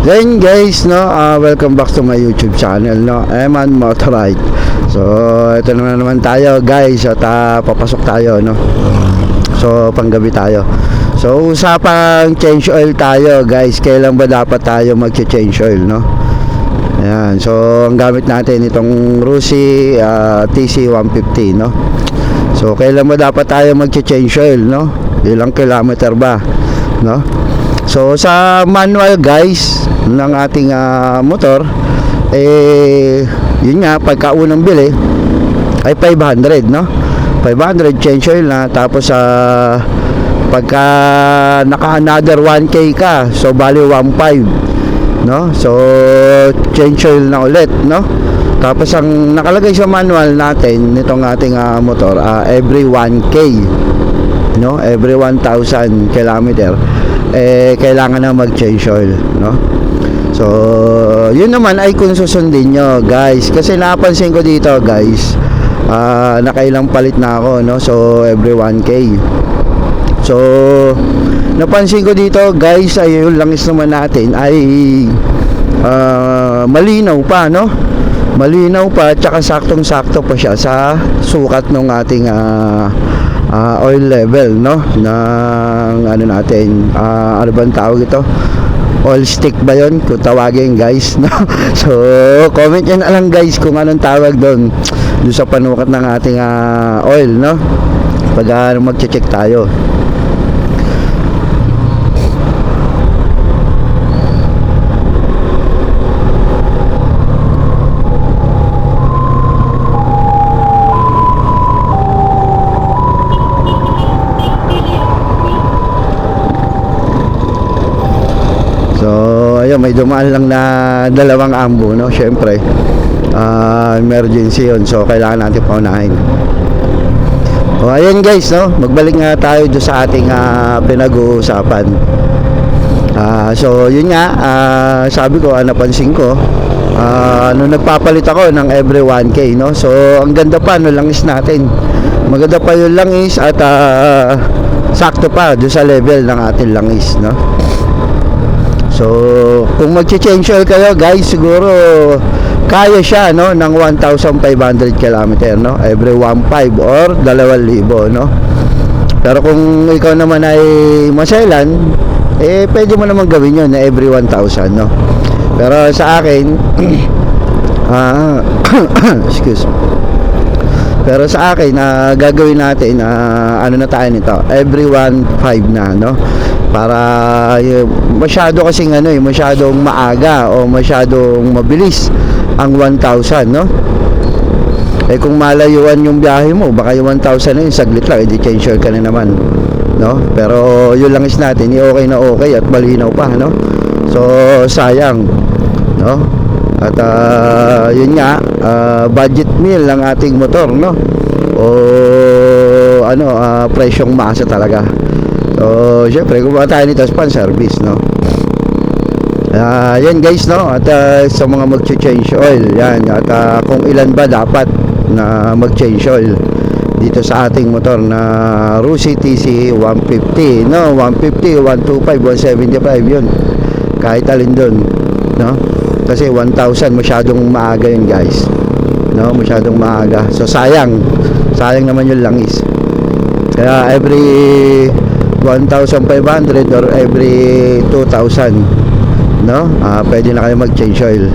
Then guys, no, welcome back to my YouTube channel, no, Eman Motorride. So, ito naman tayo guys at papasok tayo, no. So, panggabi tayo. So, usapang change oil tayo guys. Kailan ba dapat tayo mag-change oil, no? Ayan, so ang gamit natin itong Rusi TC150, no. So, kailan ba dapat tayo mag-change oil, no? Ilang kilometer ba, no? So, sa manual guys ng ating motor, yun nga, pagkaunang bili ay 500, no? 500 change oil na. Tapos pagka naka another 1k ka, so bali 1.5, no? So change oil na ulit, no? Tapos ang nakalagay sa manual natin nitong ating motor, every 1k, no? Every 1,000 kilometer kailangan na mag-change oil, no? So yun naman ay kung susundin nyo guys, kasi napansin ko dito guys, nakailang palit na ako, no? So every 1k. So napansin ko dito guys, ay yung langis naman natin ay malinaw pa, no? Malinaw pa, tsaka saktong sakto pa siya sa sukat ng ating oil level, no? Ng ano natin, ano bang tawag ito? Oil stick ba yun? Kung tawagin guys, no? So comment nyo na lang guys kung anong tawag doon sa panukat ng ating oil, no? Pag mag-check tayo. Ayun, may dumaan lang na dalawang ambo, no? Syempre emergency yun, so kailangan natin paunahin. Ayun guys, no? Magbalik nga tayo doon sa ating pinag-uusapan. So yun nga, sabi ko, napansin ko nung nagpapalit ako ng every 1k, no? So ang ganda pa no langis natin, maganda pa yung langis at sakto pa doon sa level ng ating langis, no? So, kung mag-change oil kayo guys, siguro kaya siya, no, ng 1,500 km, no, every 1.5 or 2,000, no. Pero kung ikaw naman ay maselan, pwede mo naman gawin yun na every 1,000, no. Pero sa akin excuse me. Pero sa akin, gagawin natin, ano na tayo nito, every 1.5 na, no. Para masyado kasing masyadong maaga o masyadong mabilis ang 1,000, no? Kung malayuan yung biyahe mo, baka yung 1,000 na yun, saglit lang, change oil ka na naman, no? Pero yung langis natin, okay na okay at malinaw pa, no? So sayang, no? At yun nga, budget meal ng ating motor, no? O presyong masa talaga. So, syempre, kung tayo nito span service, no? Yan guys, no? At sa mga mag-change oil, yan. At kung ilan ba dapat na mag-change oil dito sa ating motor na Rusi TC 150, no? 150, 125, 175 yun. Kahit alin dun, no? Kasi 1,000 masyadong maaga yun guys, no? Masyadong maaga. So, sayang naman yung langis. Kaya every 1,500 or every 2,000, no? Pwede na kayo mag-change oil.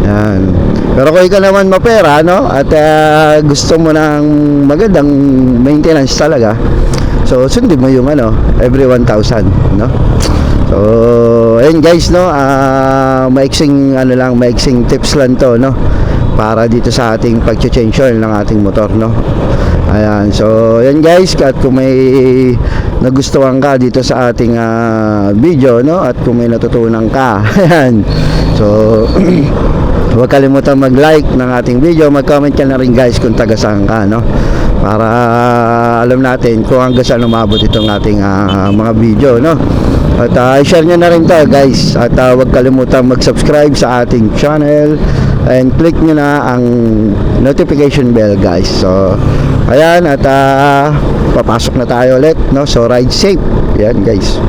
Yan. Pero kung ikaw naman mapera, no? At gusto mo ng magandang maintenance talaga, so sundin mo yung every 1,000, no? So ayun guys, no? Maiksing maiksing tips lang to, no? Para dito sa ating pag-change oil ng ating motor, no? Ayan, so yan guys, at kung may nagustuhan ka dito sa ating video, no, at kung may natutunan ka, ayan, so huwag kalimutan mag-like ng ating video, mag-comment ka na rin guys kung taga saan ka, no, para alam natin kung hanggang saan umabot itong ating mga video, no. At share nyo na rin to guys, at huwag kalimutan mag-subscribe sa ating channel and click nyo na ang notification bell guys. So ayan, at papasok na tayo ulit, no? So ride safe. Yan guys.